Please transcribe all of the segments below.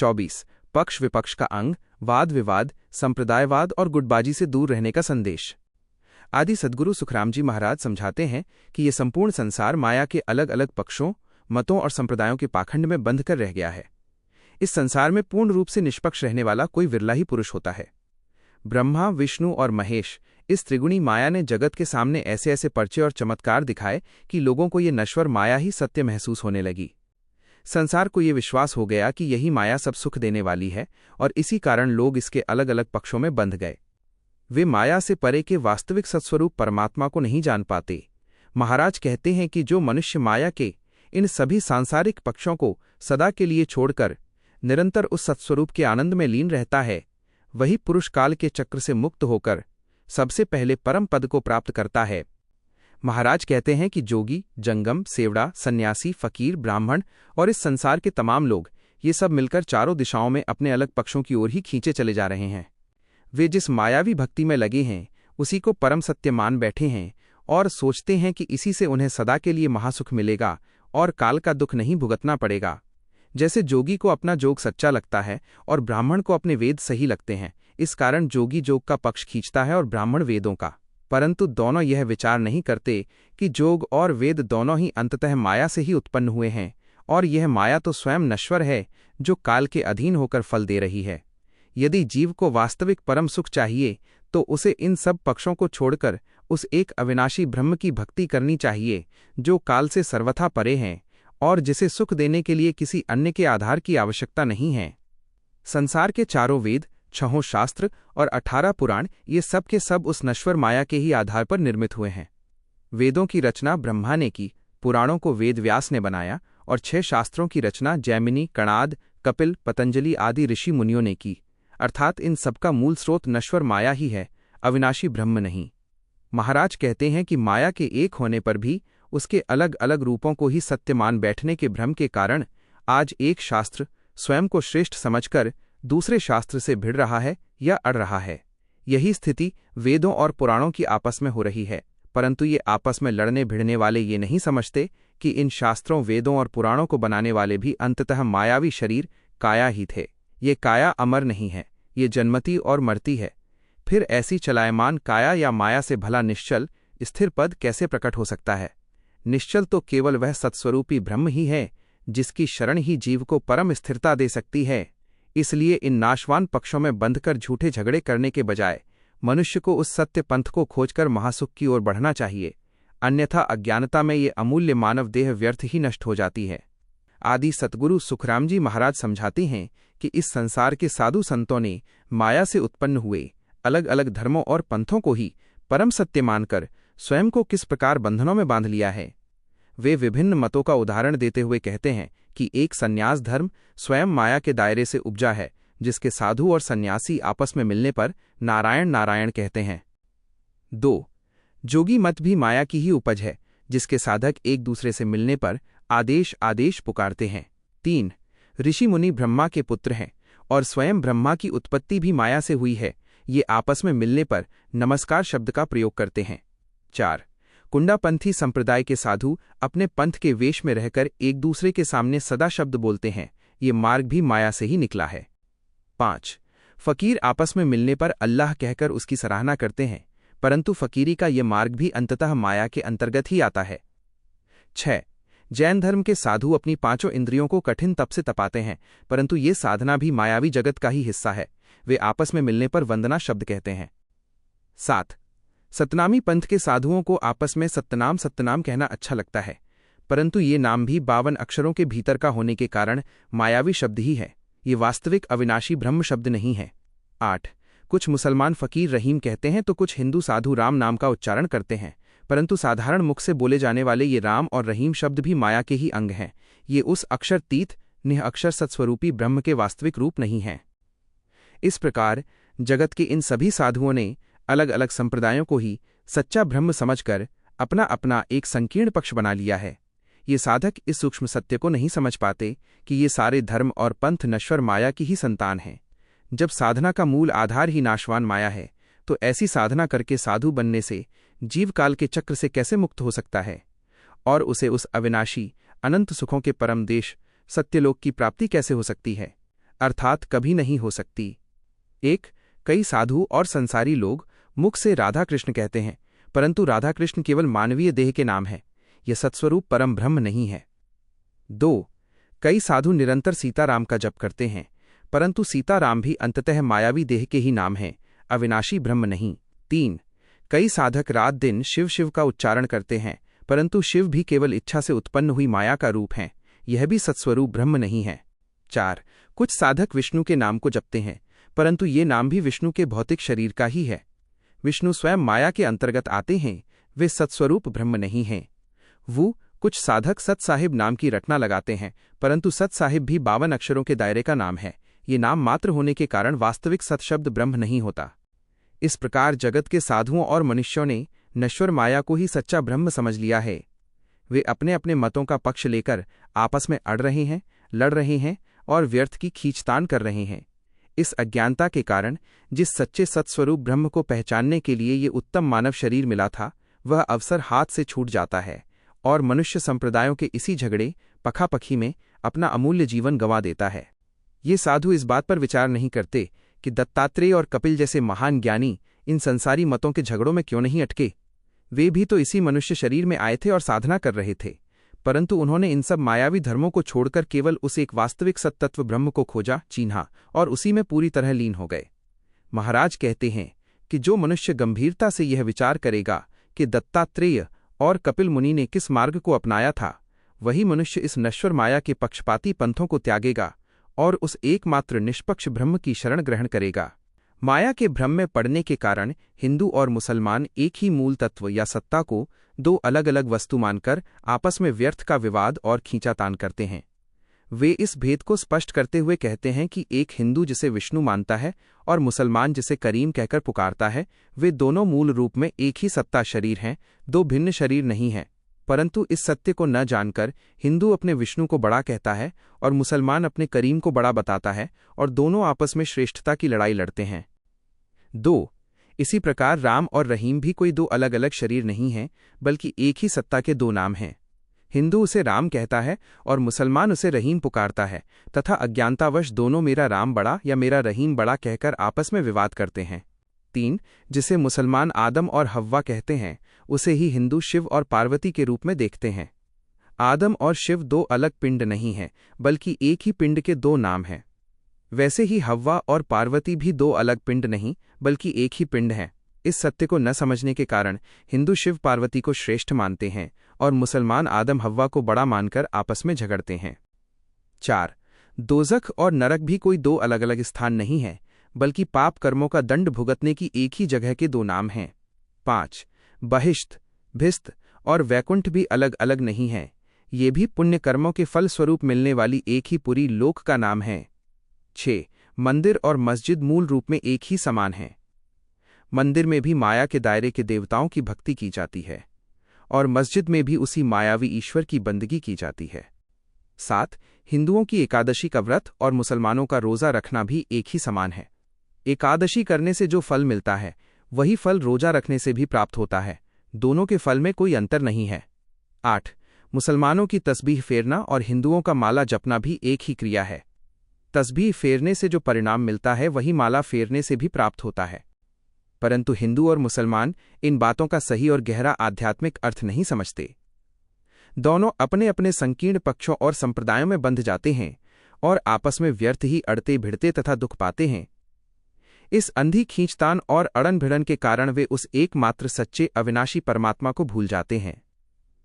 24 पक्ष विपक्ष का अंग, वाद विवाद, संप्रदायवाद और गुटबाजी से दूर रहने का संदेश। आदि सद्गुरु सुखराम जी महाराज समझाते हैं कि ये संपूर्ण संसार माया के अलग अलग पक्षों, मतों और संप्रदायों के पाखंड में बंध कर रह गया है। इस संसार में पूर्ण रूप से निष्पक्ष रहने वाला कोई विरला ही पुरुष होता है। ब्रह्मा, विष्णु और महेश, इस त्रिगुणी माया ने जगत के सामने ऐसे ऐसे पर्चे और चमत्कार दिखाए कि लोगों को ये नश्वर माया ही सत्य महसूस होने लगी। संसार को ये विश्वास हो गया कि यही माया सब सुख देने वाली है और इसी कारण लोग इसके अलग अलग पक्षों में बंध गए। वे माया से परे के वास्तविक सत्स्वरूप परमात्मा को नहीं जान पाते। महाराज कहते हैं कि जो मनुष्य माया के इन सभी सांसारिक पक्षों को सदा के लिए छोड़कर निरंतर उस सत्स्वरूप के आनंद में लीन रहता है, वही पुरुष काल के चक्र से मुक्त होकर सबसे पहले परम पद को प्राप्त करता है। महाराज कहते हैं कि जोगी, जंगम, सेवड़ा, सन्यासी, फकीर, ब्राह्मण और इस संसार के तमाम लोग ये सब मिलकर चारों दिशाओं में अपने अलग पक्षों की ओर ही खींचे चले जा रहे हैं। वे जिस मायावी भक्ति में लगे हैं उसी को परम सत्य मान बैठे हैं और सोचते हैं कि इसी से उन्हें सदा के लिए महासुख मिलेगा और काल का दुख नहीं भुगतना पड़ेगा। जैसे जोगी को अपना जोग सच्चा लगता है और ब्राह्मण को अपने वेद सही लगते हैं, इस कारण जोगी जोग का पक्ष खींचता है और ब्राह्मण वेदों का। परंतु दोनों यह विचार नहीं करते कि जोग और वेद दोनों ही अंततः माया से ही उत्पन्न हुए हैं और यह माया तो स्वयं नश्वर है जो काल के अधीन होकर फल दे रही है। यदि जीव को वास्तविक परम सुख चाहिए तो उसे इन सब पक्षों को छोड़कर उस एक अविनाशी ब्रह्म की भक्ति करनी चाहिए जो काल से सर्वथा परे हैं और जिसे सुख देने के लिए किसी अन्य के आधार की आवश्यकता नहीं है। संसार के चारों वेद, 6 शास्त्र और 18 पुराण ये सब के सब उस नश्वर माया के ही आधार पर निर्मित हुए हैं। वेदों की रचना ब्रह्मा ने की, पुराणों को वेद व्यास ने बनाया और 6 शास्त्रों की रचना जैमिनी, कणाद, कपिल, पतंजलि आदि ऋषि मुनियों ने की। अर्थात इन सबका मूल स्रोत नश्वर माया ही है, अविनाशी ब्रह्म नहीं। महाराज कहते हैं कि माया के एक होने पर भी उसके अलग अलग रूपों को ही सत्य मान बैठने के भ्रम के कारण आज एक शास्त्र स्वयं को श्रेष्ठ समझकर दूसरे शास्त्र से भिड़ रहा है या अड़ रहा है। यही स्थिति वेदों और पुराणों की आपस में हो रही है, परंतु ये आपस में लड़ने भिड़ने वाले ये नहीं समझते कि इन शास्त्रों, वेदों और पुराणों को बनाने वाले भी अंततः मायावी शरीर काया ही थे। ये काया अमर नहीं है, ये जन्मती और मरती है। फिर ऐसी चलायमान काया या माया से भला निश्चल स्थिर पद कैसे प्रकट हो सकता है? निश्चल तो केवल वह सत्स्वरूपी ब्रह्म ही है जिसकी शरण ही जीव को परम स्थिरता दे सकती है। इसलिए इन नाशवान पक्षों में बंधकर झूठे झगड़े करने के बजाय मनुष्य को उस सत्य पंथ को खोजकर महासुख की ओर बढ़ना चाहिए, अन्यथा अज्ञानता में ये अमूल्य मानव देह व्यर्थ ही नष्ट हो जाती है। आदि सतगुरु सुखराम जी महाराज समझाते हैं कि इस संसार के साधु संतों ने माया से उत्पन्न हुए अलग अलग धर्मों और पंथों को ही परम सत्य मानकर स्वयं को किस प्रकार बंधनों में बांध लिया है। वे विभिन्न मतों का उदाहरण देते हुए कहते हैं कि एक संन्यास धर्म स्वयं माया के दायरे से उपजा है, जिसके साधु और सन्यासी आपस में मिलने पर नारायण नारायण कहते हैं। 2. जोगी मत भी माया की ही उपज है, जिसके साधक एक दूसरे से मिलने पर आदेश आदेश पुकारते हैं। 3. ऋषि मुनि ब्रह्मा के पुत्र हैं और स्वयं ब्रह्मा की उत्पत्ति भी माया से हुई है, ये आपस में मिलने पर नमस्कार शब्द का प्रयोग करते हैं। 4. कुंडापंथी संप्रदाय के साधु अपने पंथ के वेश में रहकर एक दूसरे के सामने सदा शब्द बोलते हैं, ये मार्ग भी माया से ही निकला है। 5. फकीर आपस में मिलने पर अल्लाह कहकर उसकी सराहना करते हैं, परंतु फकीरी का ये मार्ग भी अंततः माया के अंतर्गत ही आता है। 6. जैन धर्म के साधु अपनी 5 इंद्रियों को कठिन तप से तपाते हैं, परंतु ये साधना भी मायावी जगत का ही हिस्सा है, वे आपस में मिलने पर वंदना शब्द कहते हैं। 7. सतनामी पंथ के साधुओं को आपस में सत्यनाम सत्यनाम कहना अच्छा लगता है, परंतु ये नाम भी 52 अक्षरों के भीतर का होने के कारण मायावी शब्द ही है, ये वास्तविक अविनाशी ब्रह्म शब्द नहीं है। 8. कुछ मुसलमान फकीर रहीम कहते हैं तो कुछ हिंदू साधु राम नाम का उच्चारण करते हैं, परंतु साधारण मुख से बोले जाने वाले ये राम और रहीम शब्द भी माया के ही अंग हैं, ये उस अक्षरतीत निह अक्षर सत्स्वरूपी ब्रह्म के वास्तविक रूप नहीं हैं। इस प्रकार जगत के इन सभी साधुओं ने अलग अलग संप्रदायों को ही सच्चा ब्रह्म समझकर अपना अपना एक संकीर्ण पक्ष बना लिया है। ये साधक इस सूक्ष्म सत्य को नहीं समझ पाते कि ये सारे धर्म और पंथ नश्वर माया की ही संतान हैं। जब साधना का मूल आधार ही नाशवान माया है, तो ऐसी साधना करके साधु बनने से जीवकाल के चक्र से कैसे मुक्त हो सकता है और उसे उस अविनाशी अनंत सुखों के परम देश सत्यलोक की प्राप्ति कैसे हो सकती है? अर्थात कभी नहीं हो सकती। 1. कई साधु और संसारी लोग मुख से राधा कृष्ण कहते हैं, परंतु राधा कृष्ण केवल मानवीय देह के नाम है, यह सत्स्वरूप परम ब्रह्म नहीं है। 2. कई साधु निरंतर सीताराम का जप करते हैं, परंतु सीताराम भी अंततः मायावी देह के ही नाम हैं, अविनाशी ब्रह्म नहीं। 3. कई साधक रात दिन शिव शिव का उच्चारण करते हैं, परंतु शिव भी केवल इच्छा से उत्पन्न हुई माया का रूप हैं, यह भी सत्स्वरूप ब्रह्म नहीं है। 4. कुछ साधक विष्णु के नाम को जपते हैं, परंतु ये नाम भी विष्णु के भौतिक शरीर का ही है। विष्णु स्वयं माया के अंतर्गत आते हैं, वे सत्स्वरूप ब्रह्म नहीं हैं। कुछ साधक सत साहिब नाम की रटना लगाते हैं, परंतु सत साहिब भी 52 अक्षरों के दायरे का नाम है, ये नाम मात्र होने के कारण वास्तविक सत्शब्द ब्रह्म नहीं होता। इस प्रकार जगत के साधुओं और मनुष्यों ने नश्वर माया को ही सच्चा ब्रह्म समझ लिया है। वे अपने अपने मतों का पक्ष लेकर आपस में अड़ रहे हैं, लड़ रहे हैं और व्यर्थ की खींचतान कर रहे हैं। इस अज्ञानता के कारण जिस सच्चे सत्स्वरूप ब्रह्म को पहचानने के लिए ये उत्तम मानव शरीर मिला था, वह अवसर हाथ से छूट जाता है और मनुष्य संप्रदायों के इसी झगड़े पखापखी में अपना अमूल्य जीवन गंवा देता है। ये साधु इस बात पर विचार नहीं करते कि दत्तात्रेय और कपिल जैसे महान ज्ञानी इन संसारी मतों के झगड़ों में क्यों नहीं अटके। वे भी तो इसी मनुष्य शरीर में आए थे और साधना कर रहे थे, परंतु उन्होंने इन सब मायावी धर्मों को छोड़कर केवल उस एक वास्तविक सत्तत्व ब्रह्म को खोजा, चिन्हा और उसी में पूरी तरह लीन हो गए। महाराज कहते हैं कि जो मनुष्य गंभीरता से यह विचार करेगा कि दत्तात्रेय और कपिल मुनि ने किस मार्ग को अपनाया था, वही मनुष्य इस नश्वर माया के पक्षपाती पंथों को त्यागेगा और उस एकमात्र निष्पक्ष ब्रह्म की शरण ग्रहण करेगा। माया के भ्रम में पड़ने के कारण हिंदू और मुसलमान एक ही मूल तत्व या सत्ता को दो अलग अलग वस्तु मानकर आपस में व्यर्थ का विवाद और खींचातान करते हैं। वे इस भेद को स्पष्ट करते हुए कहते हैं कि एक हिंदू जिसे विष्णु मानता है और मुसलमान जिसे करीम कहकर पुकारता है, वे दोनों मूल रूप में एक ही सत्ता शरीर हैं, दो भिन्न शरीर नहीं हैं। परंतु इस सत्य को न जानकर हिंदू अपने विष्णु को बड़ा कहता है और मुसलमान अपने करीम को बड़ा बताता है और दोनों आपस में श्रेष्ठता की लड़ाई लड़ते हैं। 2. इसी प्रकार राम और रहीम भी कोई दो अलग अलग शरीर नहीं हैं, बल्कि एक ही सत्ता के दो नाम हैं। हिंदू उसे राम कहता है और मुसलमान उसे रहीम पुकारता है, तथा अज्ञानतावश दोनों मेरा राम बड़ा या मेरा रहीम बड़ा कहकर आपस में विवाद करते हैं। 3. जिसे मुसलमान आदम और हव्वा कहते हैं, उसे ही हिंदू शिव और पार्वती के रूप में देखते हैं। आदम और शिव दो अलग पिंड नहीं हैं, बल्कि एक ही पिंड के दो नाम हैं। वैसे ही हव्वा और पार्वती भी दो अलग पिंड नहीं, बल्कि एक ही पिंड हैं। इस सत्य को न समझने के कारण हिंदू शिव पार्वती को श्रेष्ठ मानते हैं और मुसलमान आदम हव्वा को बड़ा मानकर आपस में झगड़ते हैं। 4. दोज़ख और नरक भी कोई दो अलग अलग स्थान नहीं है, बल्कि पाप कर्मों का दंड भुगतने की एक ही जगह के दो नाम हैं। 5. बहिष्ठ, भिस्त और वैकुंठ भी अलग अलग नहीं हैं, ये भी पुण्य कर्मों के फल स्वरूप मिलने वाली एक ही पूरी लोक का नाम है। 6. मंदिर और मस्जिद मूल रूप में एक ही समान हैं। मंदिर में भी माया के दायरे के देवताओं की भक्ति की जाती है और मस्जिद में भी उसी मायावी ईश्वर की बंदगी की जाती है। 7. हिंदुओं की एकादशी का व्रत और मुसलमानों का रोज़ा रखना भी एक ही समान है। एकादशी करने से जो फल मिलता है, वही फल रोजा रखने से भी प्राप्त होता है, दोनों के फल में कोई अंतर नहीं है। 8. मुसलमानों की तस्बीह फेरना और हिंदुओं का माला जपना भी एक ही क्रिया है। तस्बीह फेरने से जो परिणाम मिलता है, वही माला फेरने से भी प्राप्त होता है। परंतु हिंदू और मुसलमान इन बातों का सही और गहरा आध्यात्मिक अर्थ नहीं समझते। दोनों अपने अपने संकीर्ण पक्षों और संप्रदायों में बंध जाते हैं और आपस में व्यर्थ ही अड़ते भिड़ते तथा दुख पाते हैं। इस अंधी खींचतान और अड़न भिड़न के कारण वे उस एकमात्र सच्चे अविनाशी परमात्मा को भूल जाते हैं।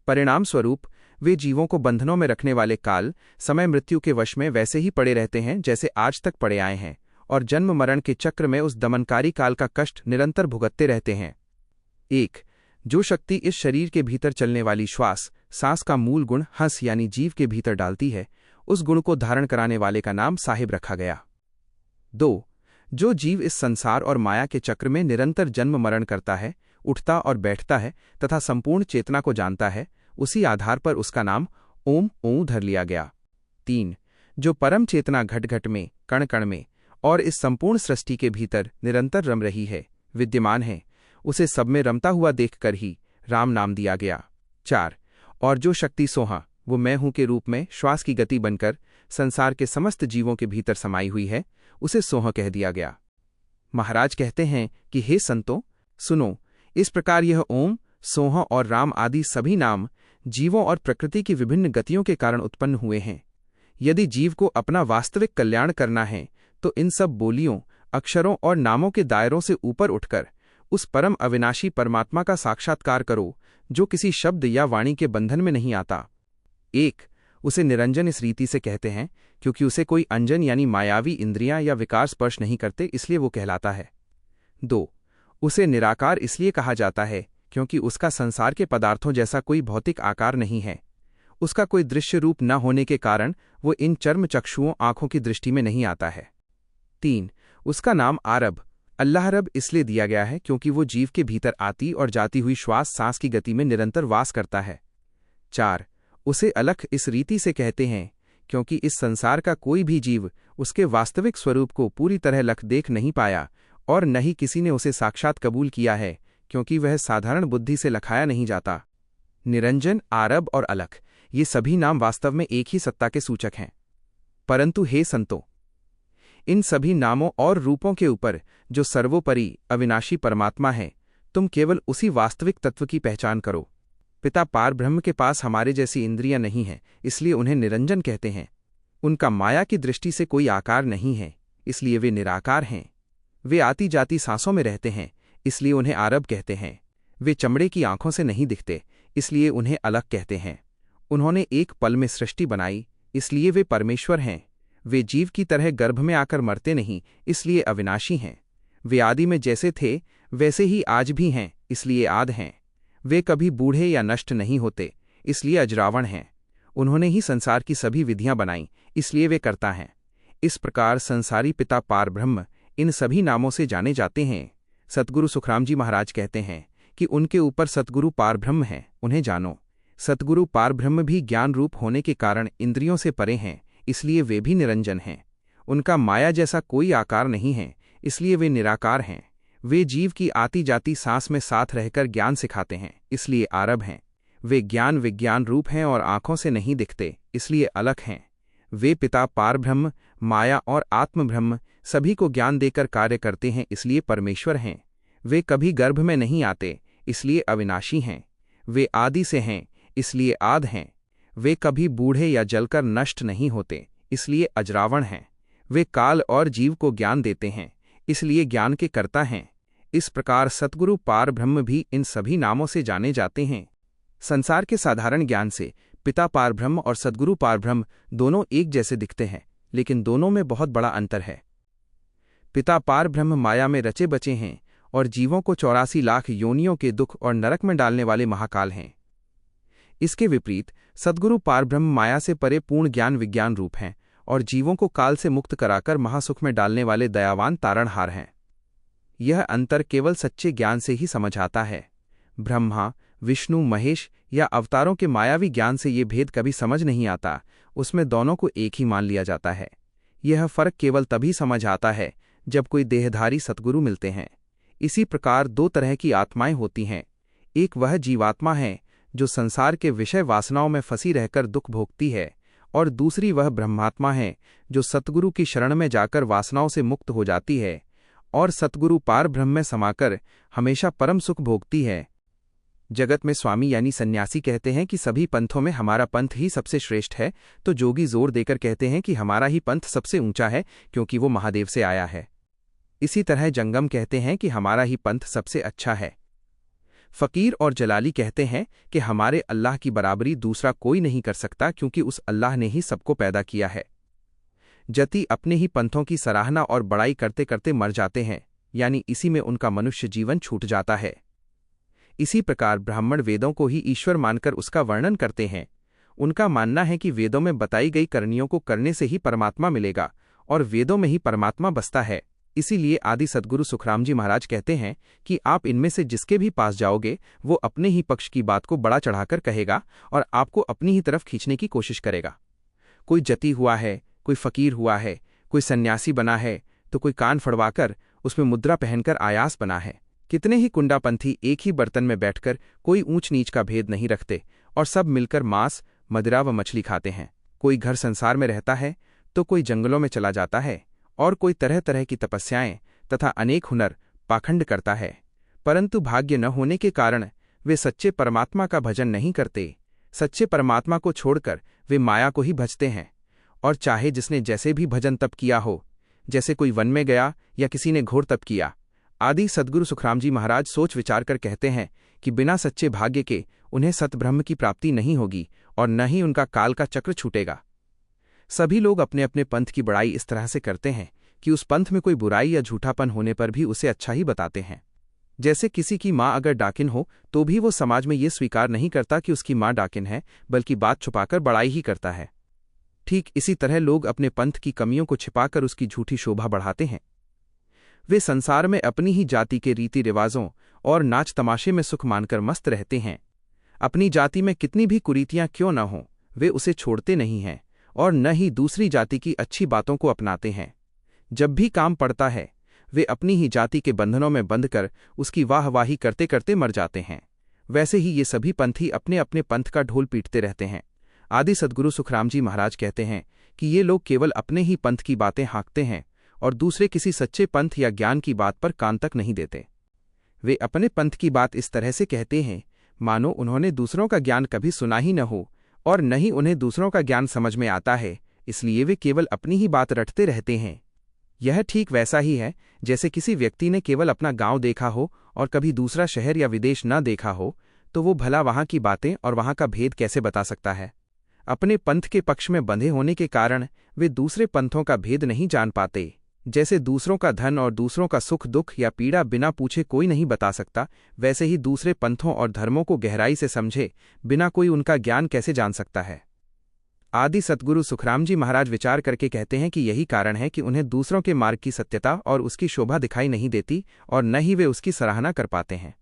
परिणाम स्वरूप वे जीवों को बंधनों में रखने वाले काल, समय, मृत्यु के वश में वैसे ही पड़े रहते हैं जैसे आज तक पड़े आए हैं और जन्म मरण के चक्र में उस दमनकारी काल का कष्ट निरंतर भुगतते रहते हैं। 1. जो शक्ति इस शरीर के भीतर चलने वाली सांस का मूल गुण हंस यानी जीव के भीतर डालती है, उस गुण को धारण कराने वाले का नाम साहिब रखा गया। 2. जो जीव इस संसार और माया के चक्र में निरंतर जन्म मरण करता है, उठता और बैठता है तथा संपूर्ण चेतना को जानता है, उसी आधार पर उसका नाम ओम धर लिया गया। 3. जो परम चेतना घट घट में, कण कण में और इस संपूर्ण सृष्टि के भीतर निरंतर रम रही है, विद्यमान है, उसे सब में रमता हुआ देखकर ही राम नाम दिया गया। 4. और जो शक्ति सोहा वो मैं हूं के रूप में श्वास की गति बनकर संसार के समस्त जीवों के भीतर समाई हुई है, उसे सोह कह दिया गया। महाराज कहते हैं कि हे संतों, सुनो, इस प्रकार यह ओम, सोह और राम आदि सभी नाम जीवों और प्रकृति की विभिन्न गतियों के कारण उत्पन्न हुए हैं। यदि जीव को अपना वास्तविक कल्याण करना है तो इन सब बोलियों, अक्षरों और नामों के दायरों से ऊपर उठकर उस परम अविनाशी परमात्मा का साक्षात्कार करो जो किसी शब्द या वाणी के बंधन में नहीं आता। 1. उसे निरंजन इस रीति से कहते हैं क्योंकि उसे कोई अंजन यानी मायावी इंद्रियां या विकार स्पर्श नहीं करते, इसलिए वो कहलाता है। 2. उसे निराकार इसलिए कहा जाता है क्योंकि उसका संसार के पदार्थों जैसा कोई भौतिक आकार नहीं है। उसका कोई दृश्य रूप न होने के कारण वो इन चर्म चक्षुओं आंखों की दृष्टि में नहीं आता है। 3. उसका नाम आरब, अल्लाह रब इसलिए दिया गया है क्योंकि वो जीव के भीतर आती और जाती हुई श्वास सांस की गति में निरंतर वास करता है। 4. उसे अलख इस रीति से कहते हैं क्योंकि इस संसार का कोई भी जीव उसके वास्तविक स्वरूप को पूरी तरह लख देख नहीं पाया और न ही किसी ने उसे साक्षात कबूल किया है क्योंकि वह साधारण बुद्धि से लखाया नहीं जाता। निरंजन, आरब और अलख ये सभी नाम वास्तव में एक ही सत्ता के सूचक हैं। परंतु हे संतों, इन सभी नामों और रूपों के ऊपर जो सर्वोपरि अविनाशी परमात्मा है, तुम केवल उसी वास्तविक तत्व की पहचान करो। पिता पार ब्रह्म के पास हमारे जैसी इंद्रियां नहीं हैं, इसलिए उन्हें निरंजन कहते हैं। उनका माया की दृष्टि से कोई आकार नहीं है, इसलिए वे निराकार हैं। वे आती जाती सांसों में रहते हैं, इसलिए उन्हें आरब कहते हैं। वे चमड़े की आंखों से नहीं दिखते, इसलिए उन्हें अलग कहते हैं। उन्होंने एक पल में सृष्टि बनाई, इसलिए वे परमेश्वर हैं। वे जीव की तरह गर्भ में आकर मरते नहीं, इसलिए अविनाशी हैं। वे आदि में जैसे थे वैसे ही आज भी हैं, इसलिए आद हैं। वे कभी बूढ़े या नष्ट नहीं होते, इसलिए अजरावण हैं। उन्होंने ही संसार की सभी विधियां बनाई, इसलिए वे कर्ता हैं। इस प्रकार संसारी पिता पार ब्रह्म इन सभी नामों से जाने जाते हैं। सतगुरु सुखराम जी महाराज कहते हैं कि उनके ऊपर सतगुरु पार ब्रह्म हैं, उन्हें जानो। सतगुरु पार ब्रह्म भी ज्ञान रूप होने के कारण इंद्रियों से परे हैं, इसलिए वे भी निरंजन हैं। उनका माया जैसा कोई आकार नहीं है, इसलिए वे निराकार हैं। वे जीव की आती जाती सांस में साथ रहकर ज्ञान सिखाते हैं, इसलिए आरब हैं। वे ज्ञान विज्ञान रूप हैं और आंखों से नहीं दिखते, इसलिए अलख हैं। वे पिता पार ब्रह्म, माया और आत्म ब्रह्म सभी को ज्ञान देकर कार्य करते हैं, इसलिए परमेश्वर हैं। वे कभी गर्भ में नहीं आते, इसलिए अविनाशी हैं। वे आदि से हैं, इसलिए आद हैं। वे कभी बूढ़े या जलकर नष्ट नहीं होते, इसलिए अजरावण हैं। वे काल और जीव को ज्ञान देते हैं, इसलिए ज्ञान के कर्ता हैं। इस प्रकार सतगुरु पार ब्रह्म भी इन सभी नामों से जाने जाते हैं। संसार के साधारण ज्ञान से पिता पार ब्रह्म और सद्गुरु पार ब्रह्म दोनों एक जैसे दिखते हैं, लेकिन दोनों में बहुत बड़ा अंतर है। पिता पार ब्रह्म माया में रचे बचे हैं और जीवों को 84 लाख योनियों के दुख और नरक में डालने वाले महाकाल हैं। इसके विपरीत सद्गुरु पार ब्रह्म माया से परे पूर्ण ज्ञान विज्ञान रूप हैं और जीवों को काल से मुक्त कराकर महासुख में डालने वाले दयावान तारणहार हैं। यह अंतर केवल सच्चे ज्ञान से ही समझ आता है। ब्रह्मा, विष्णु, महेश या अवतारों के मायावी ज्ञान से ये भेद कभी समझ नहीं आता, उसमें दोनों को एक ही मान लिया जाता है। यह फर्क केवल तभी समझ आता है जब कोई देहधारी सतगुरु मिलते हैं। इसी प्रकार दो तरह की आत्माएं होती हैं। एक वह जीवात्मा है जो संसार के विषय वासनाओं में फंसी रहकर दुख भोगती है, और दूसरी वह ब्रह्मात्मा है जो सतगुरु की शरण में जाकर वासनाओं से मुक्त हो जाती है और सतगुरु पार ब्रह्म में समाकर हमेशा परम सुख भोगती है। जगत में स्वामी यानी सन्यासी कहते हैं कि सभी पंथों में हमारा पंथ ही सबसे श्रेष्ठ है, तो जोगी जोर देकर कहते हैं कि हमारा ही पंथ सबसे ऊंचा है क्योंकि वो महादेव से आया है। इसी तरह जंगम कहते हैं कि हमारा ही पंथ सबसे अच्छा है। फकीर और जलाली कहते हैं कि हमारे अल्लाह की बराबरी दूसरा कोई नहीं कर सकता क्योंकि उस अल्लाह ने ही सबको पैदा किया है। जति अपने ही पंथों की सराहना और बड़ाई करते करते मर जाते हैं, यानी इसी में उनका मनुष्य जीवन छूट जाता है। इसी प्रकार ब्राह्मण वेदों को ही ईश्वर मानकर उसका वर्णन करते हैं। उनका मानना है कि वेदों में बताई गई करनियों को करने से ही परमात्मा मिलेगा और वेदों में ही परमात्मा बसता है। इसीलिए आदि सद्गुरु सुखराम जी महाराज कहते हैं कि आप इनमें से जिसके भी पास जाओगे वो अपने ही पक्ष की बात को बड़ा चढ़ाकर कहेगा और आपको अपनी ही तरफ खींचने की कोशिश करेगा। कोई जति हुआ है, कोई फकीर हुआ है, कोई सन्यासी बना है, तो कोई कान फड़वाकर उसमें मुद्रा पहनकर आयास बना है। कितने ही कुंडापंथी एक ही बर्तन में बैठकर कोई ऊंच नीच का भेद नहीं रखते और सब मिलकर मांस, मदिरा व मछली खाते हैं। कोई घर संसार में रहता है तो कोई जंगलों में चला जाता है और कोई तरह तरह की तपस्याएं तथा अनेक हुनर पाखंड करता है, परंतु भाग्य न होने के कारण वे सच्चे परमात्मा का भजन नहीं करते। सच्चे परमात्मा को छोड़कर वे माया को ही भजते हैं, और चाहे जिसने जैसे भी भजन तप किया हो, जैसे कोई वन में गया या किसी ने घोर तप किया आदि। सद्गुरु सुखराम जी महाराज सोच विचार कर कहते हैं कि बिना सच्चे भाग्य के उन्हें सतब्रह्म की प्राप्ति नहीं होगी और न ही उनका काल का चक्र छूटेगा। सभी लोग अपने अपने पंथ की बड़ाई इस तरह से करते हैं कि उस पंथ में कोई बुराई या झूठापन होने पर भी उसे अच्छा ही बताते हैं। जैसे किसी की माँ अगर डाकिन हो तो भी वो समाज में ये स्वीकार नहीं करता कि उसकी माँ डाकिन है, बल्कि बात छुपाकर बड़ाई ही करता है। ठीक इसी तरह लोग अपने पंथ की कमियों को छिपाकर उसकी झूठी शोभा बढ़ाते हैं। वे संसार में अपनी ही जाति के रीति रिवाजों और नाच तमाशे में सुख मानकर मस्त रहते हैं। अपनी जाति में कितनी भी कुरीतियां क्यों न हों, वे उसे छोड़ते नहीं हैं और न ही दूसरी जाति की अच्छी बातों को अपनाते हैं। जब भी काम पड़ता है वे अपनी ही जाति के बंधनों में बंधकर उसकी वाहवाही करते करते मर जाते हैं। वैसे ही ये सभी पंथी अपने अपने पंथ का ढोल पीटते रहते हैं। आदि सद्गुरु सुखराम जी महाराज कहते हैं कि ये लोग केवल अपने ही पंथ की बातें हाँकते हैं और दूसरे किसी सच्चे पंथ या ज्ञान की बात पर कान तक नहीं देते। वे अपने पंथ की बात इस तरह से कहते हैं मानो उन्होंने दूसरों का ज्ञान कभी सुना ही न हो और न ही उन्हें दूसरों का ज्ञान समझ में आता है, इसलिए वे केवल अपनी ही बात रटते रहते हैं। यह ठीक वैसा ही है जैसे किसी व्यक्ति ने केवल अपना गांव देखा हो और कभी दूसरा शहर या विदेश न देखा हो, तो वो भला वहां की बातें और वहां का भेद कैसे बता सकता है। अपने पंथ के पक्ष में बंधे होने के कारण वे दूसरे पंथों का भेद नहीं जान पाते। जैसे दूसरों का धन और दूसरों का सुख दुख या पीड़ा बिना पूछे कोई नहीं बता सकता, वैसे ही दूसरे पंथों और धर्मों को गहराई से समझे बिना कोई उनका ज्ञान कैसे जान सकता है। आदि सद्गुरु सुखराम जी महाराज विचार करके कहते हैं कि यही कारण है कि उन्हें दूसरों के मार्ग की सत्यता और उसकी शोभा दिखाई नहीं देती और न ही वे उसकी सराहना कर पाते हैं।